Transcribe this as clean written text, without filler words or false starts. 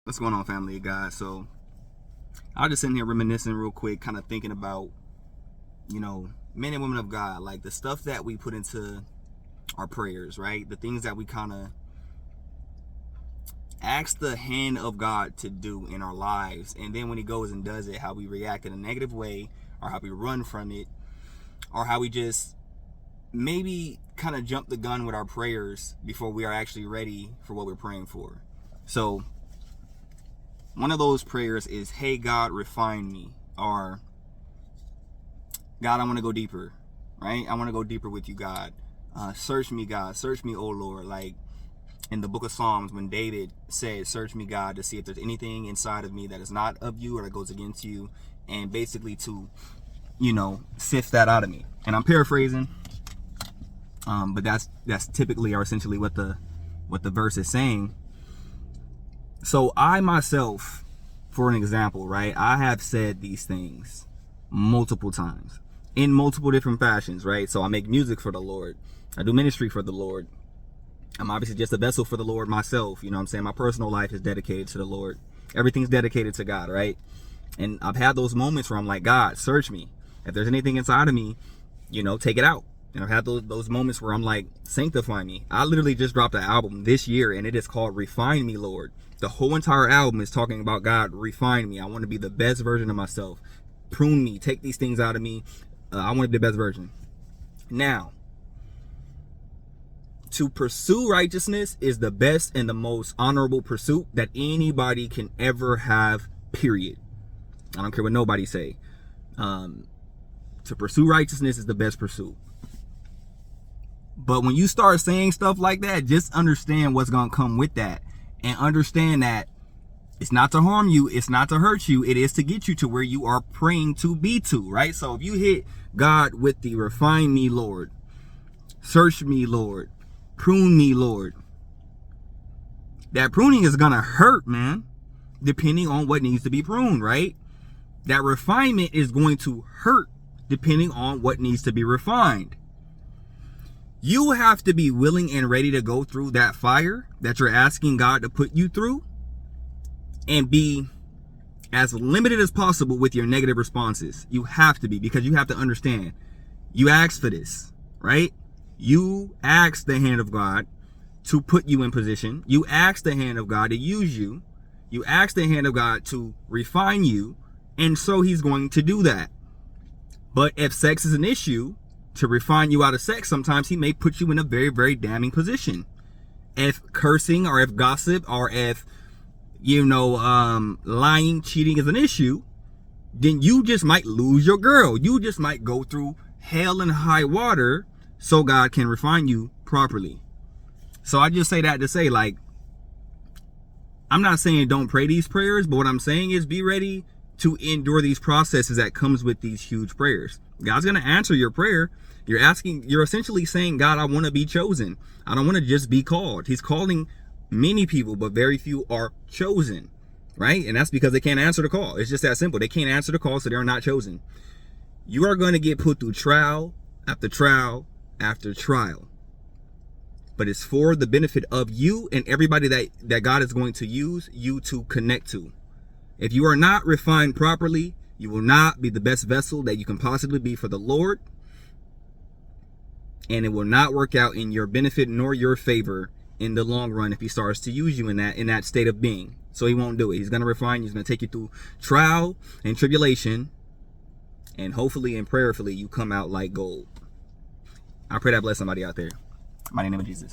What's going on, family of God? So I was just sitting here reminiscing real quick, kind of thinking about, men and women of God, like the stuff that we put into our prayers, right? The things that we kind of ask the hand of God to do in our lives. And then when he goes and does it, how we react in a negative way, or how we run from it, or how we just maybe kind of jump the gun with our prayers before we are actually ready for what we're praying for. So one of those prayers is, hey, God, refine me. Or, God, I want to go deeper, right? I want to go deeper with you, God. Search me, God. Search me, oh Lord. Like in the book of Psalms, when David said, search me, God, to see if there's anything inside of me that is not of you or that goes against you. And basically to, sift that out of me. And I'm paraphrasing. But that's typically or essentially what the verse is saying. So I myself, for an example, right, I have said these things multiple times in multiple different fashions, right? So I make music for the Lord. I do ministry for the Lord. I'm obviously just a vessel for the Lord myself. You know what I'm saying? My personal life is dedicated to the Lord. Everything's dedicated to God, right? And I've had those moments where I'm like, God, search me. If there's anything inside of me, take it out. And I've had those moments where I'm like, sanctify me. I literally just dropped an album this year, and it is called Refine Me, Lord. The whole entire album is talking about, God, refine me. I want to be the best version of myself. Prune me. Take these things out of me. I want to be the best version. Now, to pursue righteousness is the best and the most honorable pursuit that anybody can ever have, period. I don't care what nobody say. To pursue righteousness is the best pursuit. But when you start saying stuff like that, just understand what's going to come with that. And understand that it's not to harm you. It's not to hurt you. It is to get you to where you are praying to be to, right? So if you hit God with the refine me, Lord, search me, Lord, prune me, Lord, that pruning is going to hurt, man, depending on what needs to be pruned, right? That refinement is going to hurt depending on what needs to be refined. You have to be willing and ready to go through that fire that you're asking God to put you through, and be as limited as possible with your negative responses. You have to be, because you have to understand, you asked for this, right? You asked the hand of God to put you in position. You asked the hand of God to use you. You asked the hand of God to refine you. And so he's going to do that. But if sex is an issue, to refine you out of sex, sometimes he may put you in a very, very damning position. If cursing or if gossip or if, lying, cheating is an issue, then you just might lose your girl. You just might go through hell and high water so God can refine you properly. So I just say that to say, like, I'm not saying don't pray these prayers, but what I'm saying is be ready to endure these processes that comes with these huge prayers. God's going to answer your prayer. You're essentially saying, God, I want to be chosen. I don't want to just be called. He's calling many people, but very few are chosen, right? And that's because they can't answer the call. It's just that simple. They can't answer the call, so they're not chosen. You are going to get put through trial after trial after trial. But it's for the benefit of you and everybody that God is going to use you to connect to. If you are not refined properly, you will not be the best vessel that you can possibly be for the Lord. And it will not work out in your benefit nor your favor in the long run if he starts to use you in that state of being. So he won't do it. He's going to refine you. He's going to take you through trial and tribulation. And hopefully and prayerfully you come out like gold. I pray that bless somebody out there. In the name of Jesus.